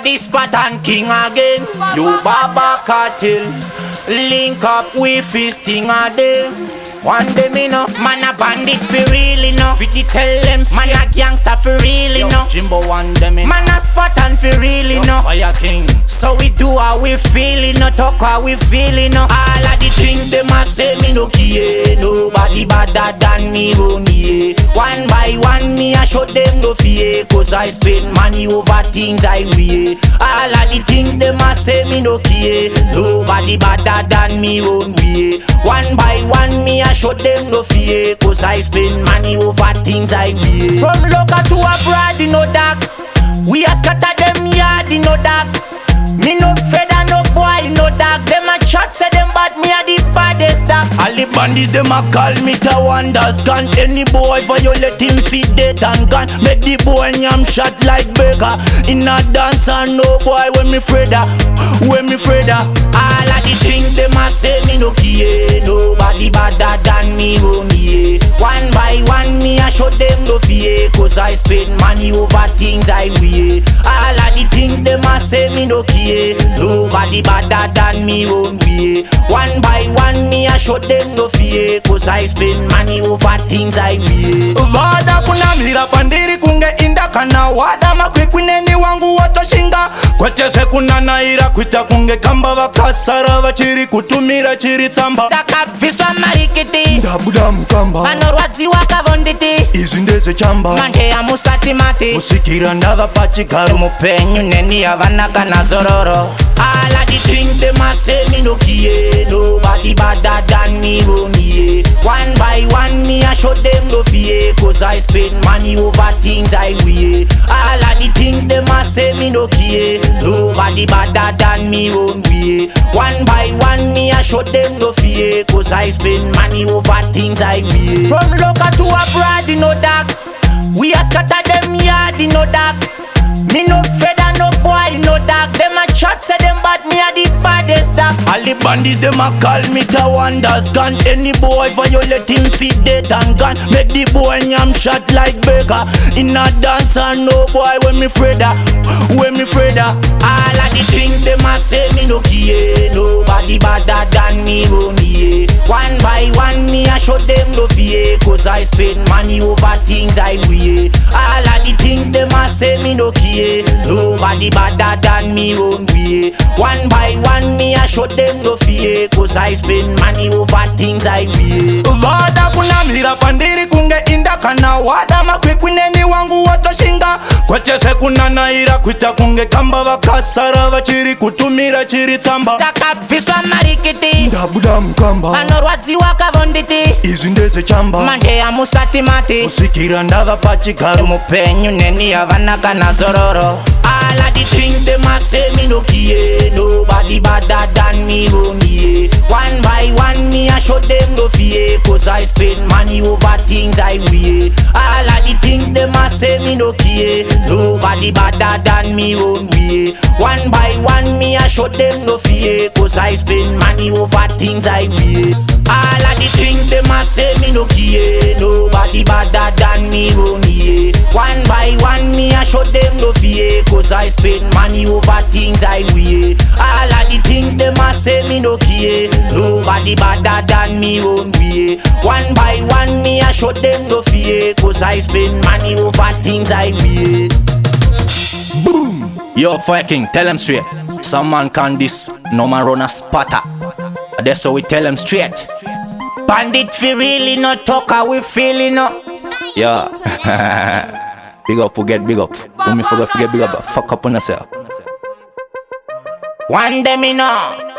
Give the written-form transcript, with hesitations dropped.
this pattern king again. You Baba Cartel, link up with fisting a day. One day me know, man a bandit for real enough. Fitty tell them, man a gangster for real enough. Jimbo one day me man a Spartan for real enough. Fire king. So we do how we feeling, no talk how we feeling. All of the things them a say me no care. Nobody better than me run me. One by one me a show them no fear. Cause I spend money over things I wear. All of the things them a say me no care. Nobody better than me run me. One by one me a show them no fear. Cause I spend money over things I wear. From local to abroad in no dark, we a scatter them yard in no dark. Me no afraid of no boy no dark. Them a chat say them bad, me a the baddest dog. All the bandits them a call me Tawanda's gun. Any boy violate him feed dead and gun. Make the boy yam shot like burger. In a dance and no boy when me afraid of, when me afraid of. All of the things them a say me no care. Nobody better than me run me. One by one me a show them no fear. Cause I spend money over things I wear. All of the things them a say me no care. Nobody better than me run way. One by one me a show them no fear. Cause I spend money over things I wear. Vada kuna mira pandiri kunge inda kana wada makwikwineni wangu watoshinga. Kwatese kuna naira kwita kunge kamba vakasara vachiri kutumira chiri tsamba. Takapfiswa marikiti ndabuda mukamba vanorwadziwa kavonditi. Izi ndeze chamba manje ya musati mati musikira ndava pachigaro mupenyu neni yavanaka nazororo. All of the things them a say me no care. Nobody better than me run me. One by one me a show them no fear. Cause I spend money over things I wear. All of the things them a say me no care. Nobody better than me run me. One by one me a show them no fear. Cause I spend money over things I wear. From local to abroad in no dark, we a scatter them yard in no dark. Me no afraid of no boy no dark. Them a chat say them bad, me a the baddest dog. All the bandits them a call me Tawanda's gun. Any boy violate him feed dead and gun. Make the boy yam shot like burger. In a dance and no boy when me afraid of, when me afraid of. All of the things them a say me no care. Nobody better than me run me. One by one me a show them no fear. Cause I spend money over things I wear. All of the things them a say me no care. Nobody better than me run way. One by one me a show them no fear. Cause I spend money over things I wear. Vada kuna mira pandiri kunge inda kana wada makwikwineni wangu watoshinga. Kwatese kuna naira kwita kunge kamba vakasara vachiri kutumira chiri tsamba. Takapfiswa marikiti ndabuda mukamba vanorwadziwa kavonditi. Izi ndeze chamba manje ya musati mati musikira ndava pachigaro mupenyu neni yavanaka nazororo. All of the things them a say me no care. Nobody better than me run me. One by one me a show them no fear. Cause I spend money over things I wear. All of the things them a say me no care. Nobody better than me run me. One by one me a show them no fear. Cause I spend money over things I wear. All of the things them a say me no care. Nobody better than me run me. One by one me a show them no fear. Cause I spend money over things I wear. All of the things them a say me no care. Nobody better than me run me. One by one me a show them no fear. Cause I spend money over things I wear. boom. Yo Fire King, tell them straight. Some man can this, no man run a spotter. That's how we tell them straight. Bandit fi really not talk how we feeling up. Yeah. Big up, forget big up. When me forget big up, fuck up on yourself. One day me know